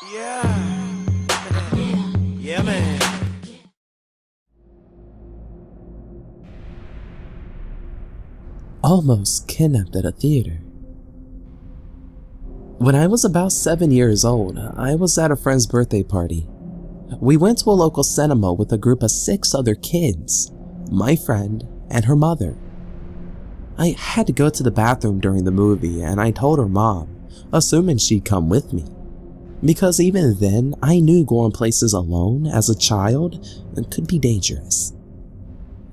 Yeah. Yeah, man. Almost kidnapped at a theater. When I was about 7 years old, I was at a friend's birthday party. We went to a local cinema with a group of 6 other kids, my friend and her mother. I had to go to the bathroom during the movie and I told her mom, assuming she'd come with me. Because even then, I knew going places alone as a child could be dangerous.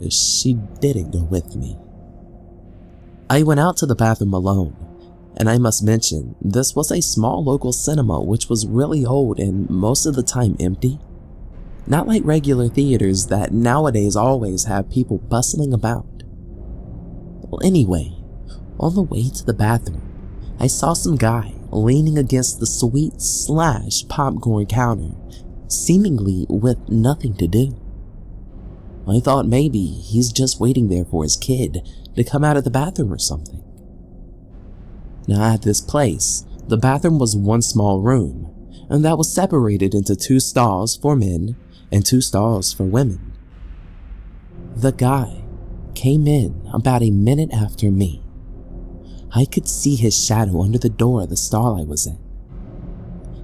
She didn't go with me. I went out to the bathroom alone, and I must mention, this was a small local cinema which was really old and most of the time empty. Not like regular theaters that nowadays always have people bustling about. Well, anyway, on the way to the bathroom, I saw some guy leaning against the sweet/popcorn counter, seemingly with nothing to do. I thought maybe he's just waiting there for his kid to come out of the bathroom or something. Now at this place, the bathroom was one small room, and that was separated into 2 stalls for men and 2 stalls for women. The guy came in about a minute after me. I could see his shadow under the door of the stall I was in.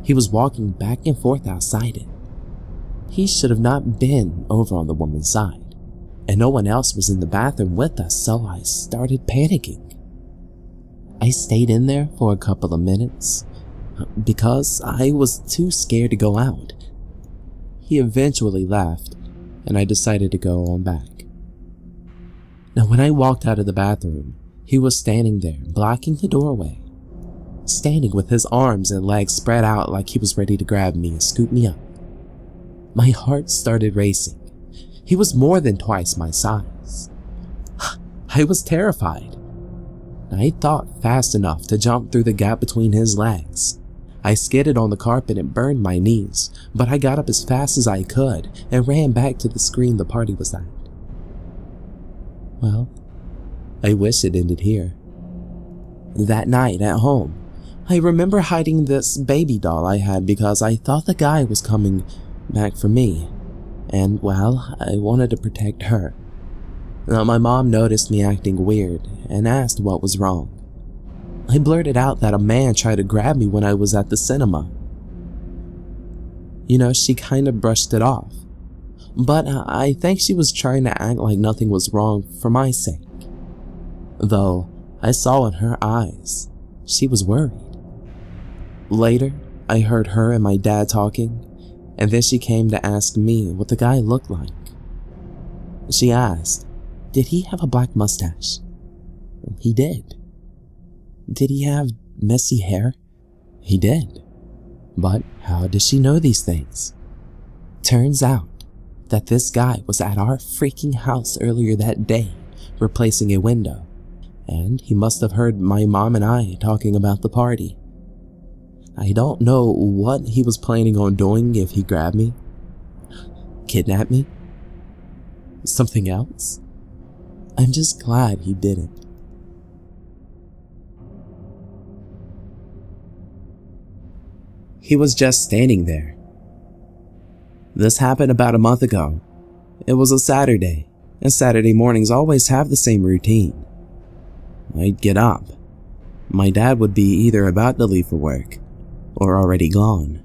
He was walking back and forth outside it. He should have not been over on the woman's side, and no one else was in the bathroom with us, so I started panicking. I stayed in there for a couple of minutes because I was too scared to go out. He eventually left, and I decided to go on back. Now when I walked out of the bathroom, he was standing there, blocking the doorway, standing with his arms and legs spread out like he was ready to grab me and scoop me up. My heart started racing. He was more than twice my size. I was terrified. I thought fast enough to jump through the gap between his legs. I skidded on the carpet and burned my knees, but I got up as fast as I could and ran back to the screen the party was at. Well, I wish it ended here. That night at home, I remember hiding this baby doll I had because I thought the guy was coming back for me, and well, I wanted to protect her. Now, my mom noticed me acting weird and asked what was wrong. I blurted out that a man tried to grab me when I was at the cinema. She kind of brushed it off, but I think she was trying to act like nothing was wrong for my sake. Though I saw in her eyes, she was worried. Later, I heard her and my dad talking, and then she came to ask me what the guy looked like. She asked, did he have a black mustache? He did. Did he have messy hair? He did. But how does she know these things? Turns out that this guy was at our freaking house earlier that day, replacing a window, and he must have heard my mom and I talking about the party. I don't know what he was planning on doing if he grabbed me. Kidnap me? Something else? I'm just glad he didn't. He was just standing there. This happened about a month ago. It was a Saturday, and Saturday mornings always have the same routine. I'd get up. My dad would be either about to leave for work or already gone.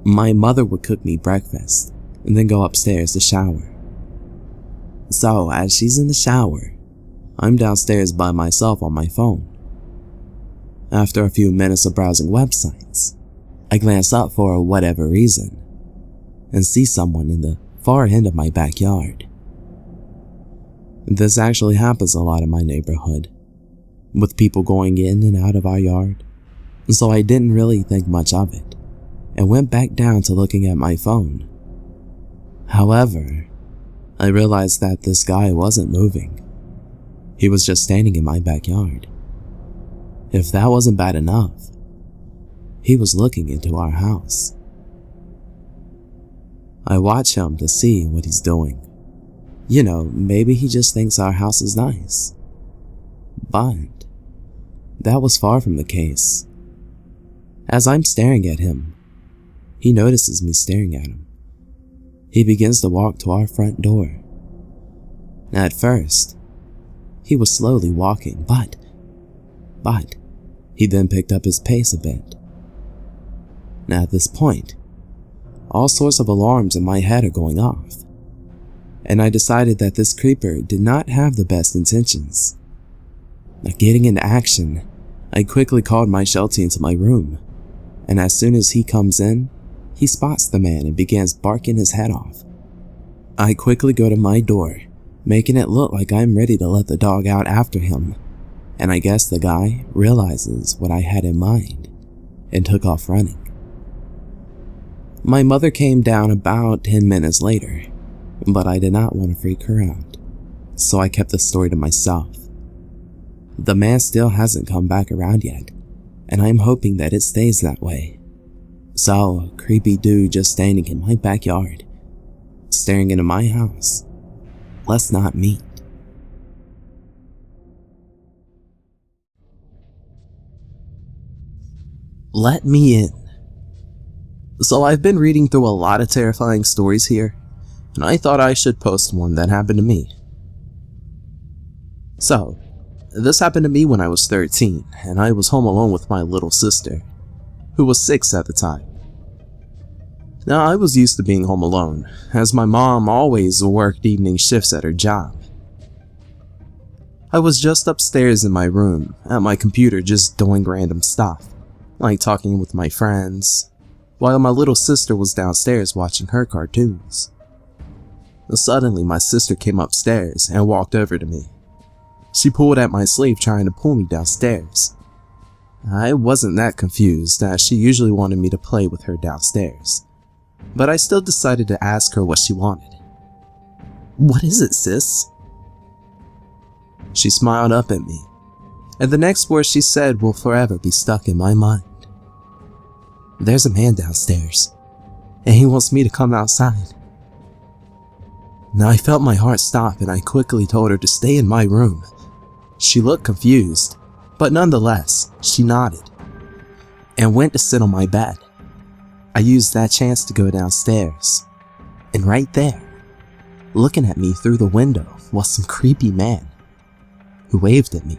My mother would cook me breakfast and then go upstairs to shower. So as she's in the shower, I'm downstairs by myself on my phone. After a few minutes of browsing websites, I glance up for whatever reason and see someone in the far end of my backyard. This actually happens a lot in my neighborhood, with people going in and out of our yard, so I didn't really think much of it and went back down to looking at my phone. However, I realized that this guy wasn't moving. He was just standing in my backyard. If that wasn't bad enough, he was looking into our house. I watch him to see what he's doing. Maybe he just thinks our house is nice. But that was far from the case. As I'm staring at him, He notices me staring at him. He begins to walk to our front door. At first, he was slowly walking, but he then picked up his pace a bit. Now at this point, all sorts of alarms in my head are going off, and I decided that this creeper did not have the best intentions. Now getting into action, I quickly called my Sheltie into my room, and as soon as he comes in, he spots the man and begins barking his head off. I quickly go to my door, making it look like I'm ready to let the dog out after him, and I guess the guy realizes what I had in mind and took off running. My mother came down about 10 minutes later, but I did not want to freak her out, so I kept the story to myself. The man still hasn't come back around yet, and I'm hoping that it stays that way. So, a creepy dude just standing in my backyard, staring into my house. Let's not meet. Let me in. So I've been reading through a lot of terrifying stories here, and I thought I should post one that happened to me. So, this happened to me when I was 13, and I was home alone with my little sister, who was 6 at the time. Now, I was used to being home alone, as my mom always worked evening shifts at her job. I was just upstairs in my room, at my computer just doing random stuff, like talking with my friends, while my little sister was downstairs watching her cartoons. Suddenly, my sister came upstairs and walked over to me. She pulled at my sleeve trying to pull me downstairs. I wasn't that confused, as she usually wanted me to play with her downstairs, but I still decided to ask her what she wanted. "What is it, sis?" She smiled up at me, and the next words she said will forever be stuck in my mind. "There's a man downstairs, and he wants me to come outside." Now I felt my heart stop, and I quickly told her to stay in my room. She looked confused, but nonetheless, she nodded and went to sit on my bed. I used that chance to go downstairs, and right there, looking at me through the window, was some creepy man who waved at me.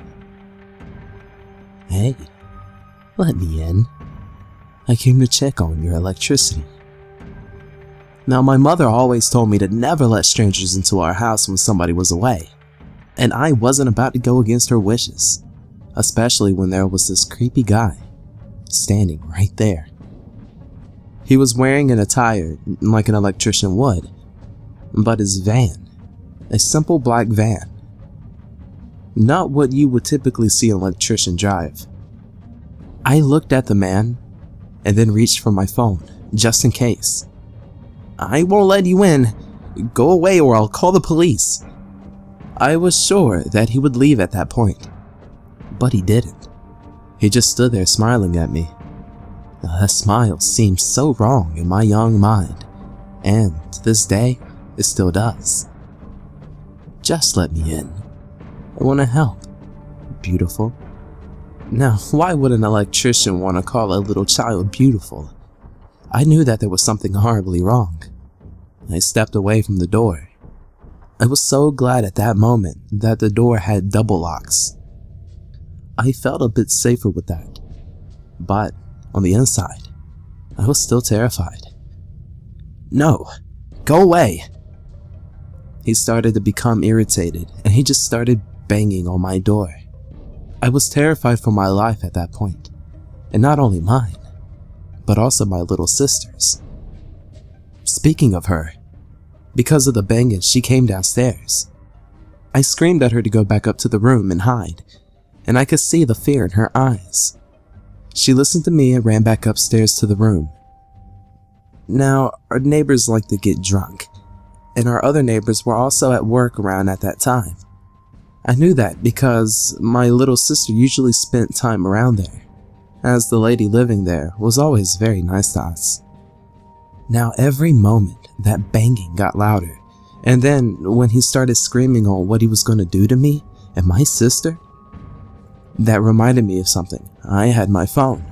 "Hey, let me in. I came to check on your electricity." Now, my mother always told me to never let strangers into our house when somebody was away, and I wasn't about to go against her wishes, especially when there was this creepy guy standing right there. He was wearing an attire like an electrician would, but his van, a simple black van, not what you would typically see an electrician drive. I looked at the man and then reached for my phone, just in case. "I won't let you in. Go away or I'll call the police." I was sure that he would leave at that point, but he didn't. He just stood there smiling at me. Now, that smile seemed so wrong in my young mind, and to this day, it still does. "Just let me in. I want to help. Beautiful." Now, why would an electrician want to call a little child beautiful? I knew that there was something horribly wrong. I stepped away from the door. I was so glad at that moment that the door had double locks. I felt a bit safer with that, but on the inside, I was still terrified. "No, go away." He started to become irritated, and he just started banging on my door. I was terrified for my life at that point, and not only mine, but also my little sister's. Speaking of her, because of the banging, she came downstairs. I screamed at her to go back up to the room and hide, and I could see the fear in her eyes. She listened to me and ran back upstairs to the room. Now, our neighbors like to get drunk, and our other neighbors were also at work around at that time. I knew that because my little sister usually spent time around there, as the lady living there was always very nice to us. Now, every moment that banging got louder, and then when he started screaming on what he was going to do to me and my sister, that reminded me of something. I had my phone,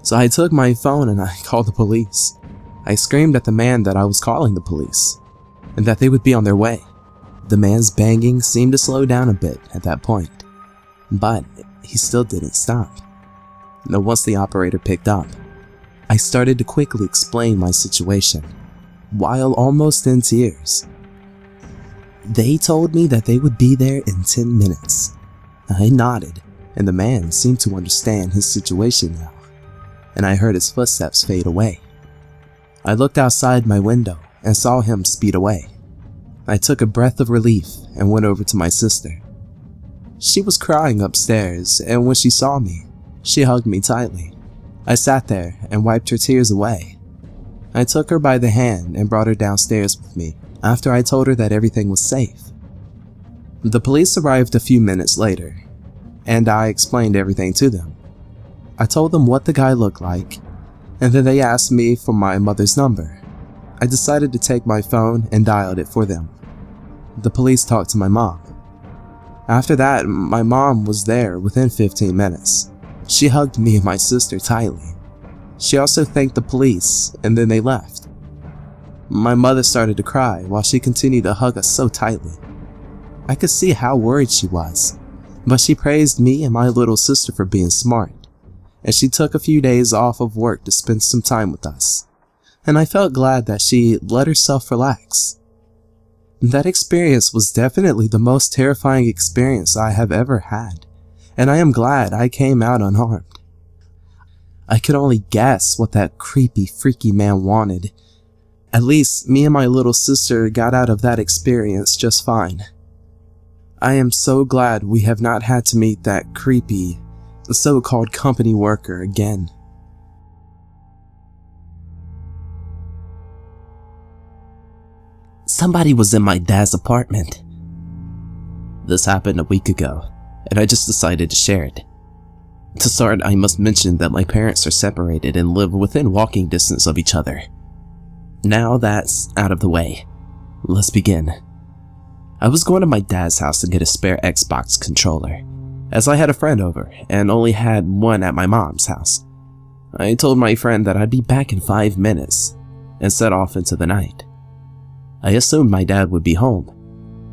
so I took my phone and I called the police. I screamed at the man that I was calling the police, and that they would be on their way. The man's banging seemed to slow down a bit at that point, but he still didn't stop. Now, once the operator picked up, I started to quickly explain my situation, while almost in tears. They told me that they would be there in 10 minutes. I nodded, and the man seemed to understand his situation now, and I heard his footsteps fade away. I looked outside my window and saw him speed away. I took a breath of relief and went over to my sister. She was crying upstairs, and when she saw me, she hugged me tightly. I sat there and wiped her tears away. I took her by the hand and brought her downstairs with me after I told her that everything was safe. The police arrived a few minutes later, and I explained everything to them. I told them what the guy looked like, and then they asked me for my mother's number. I decided to take my phone and dialed it for them. The police talked to my mom. After that, my mom was there within 15 minutes. She hugged me and my sister tightly. She also thanked the police, and then they left. My mother started to cry while she continued to hug us so tightly. I could see how worried she was, but she praised me and my little sister for being smart, and she took a few days off of work to spend some time with us, and I felt glad that she let herself relax. That experience was definitely the most terrifying experience I have ever had, and I am glad I came out unharmed. I could only guess what that creepy, freaky man wanted. At least me and my little sister got out of that experience just fine. I am so glad we have not had to meet that creepy, so-called company worker again. Somebody was in my dad's apartment. This happened a week ago, and I just decided to share it. To start, I must mention that my parents are separated and live within walking distance of each other. Now that's out of the way, let's begin. I was going to my dad's house to get a spare Xbox controller, as I had a friend over and only had one at my mom's house. I told my friend that I'd be back in 5 minutes and set off into the night. I assumed my dad would be home.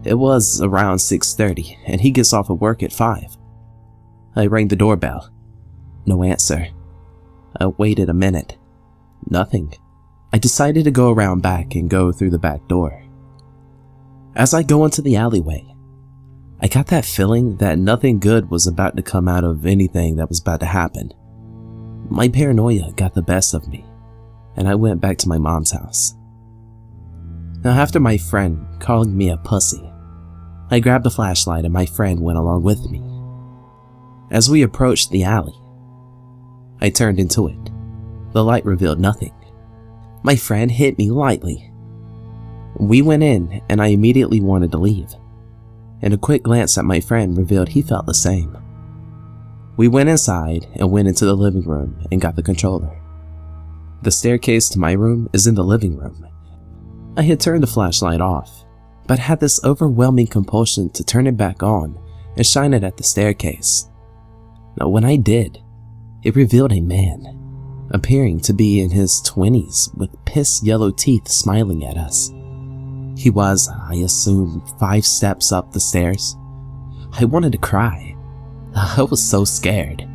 It was around 6:30 and he gets off of work at 5. I rang the doorbell. No answer. I waited a minute. Nothing. I decided to go around back and go through the back door. As I go into the alleyway, I got that feeling that nothing good was about to come out of anything that was about to happen. My paranoia got the best of me, and I went back to my mom's house. Now, after my friend calling me a pussy, I grabbed a flashlight and my friend went along with me. As we approached the alley, I turned into it. The light revealed nothing. My friend hit me lightly. We went in and I immediately wanted to leave, and a quick glance at my friend revealed he felt the same. We went inside and went into the living room and got the controller. The staircase to my room is in the living room. I had turned the flashlight off, but had this overwhelming compulsion to turn it back on and shine it at the staircase. Now, when I did, it revealed a man, appearing to be in his 20s with piss yellow teeth smiling at us. He was, I assume, 5 steps up the stairs. I wanted to cry. I was so scared.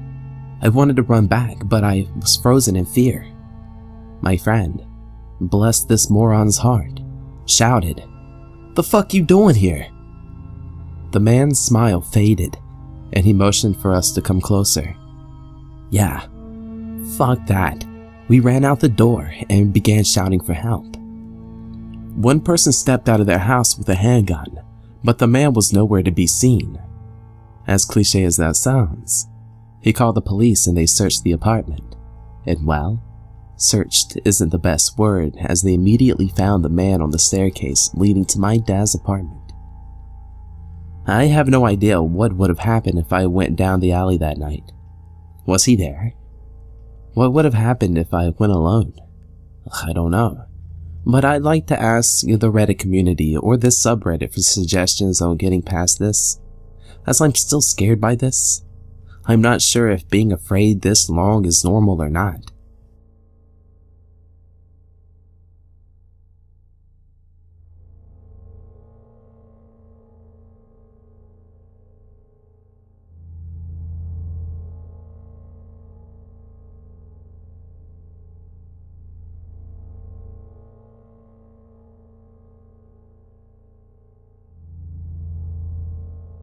I wanted to run back, but I was frozen in fear. My friend, bless this moron's heart, shouted, "The fuck you doing here?" The man's smile faded, and he motioned for us to come closer. Yeah, fuck that. We ran out the door and began shouting for help. One person stepped out of their house with a handgun, but the man was nowhere to be seen. As cliche as that sounds, he called the police and they searched the apartment. And well, searched isn't the best word, as they immediately found the man on the staircase leading to my dad's apartment. I have no idea what would have happened if I went down the alley that night. Was he there? What would have happened if I went alone? I don't know. But I'd like to ask the Reddit community or this subreddit for suggestions on getting past this, as I'm still scared by this. I'm not sure if being afraid this long is normal or not.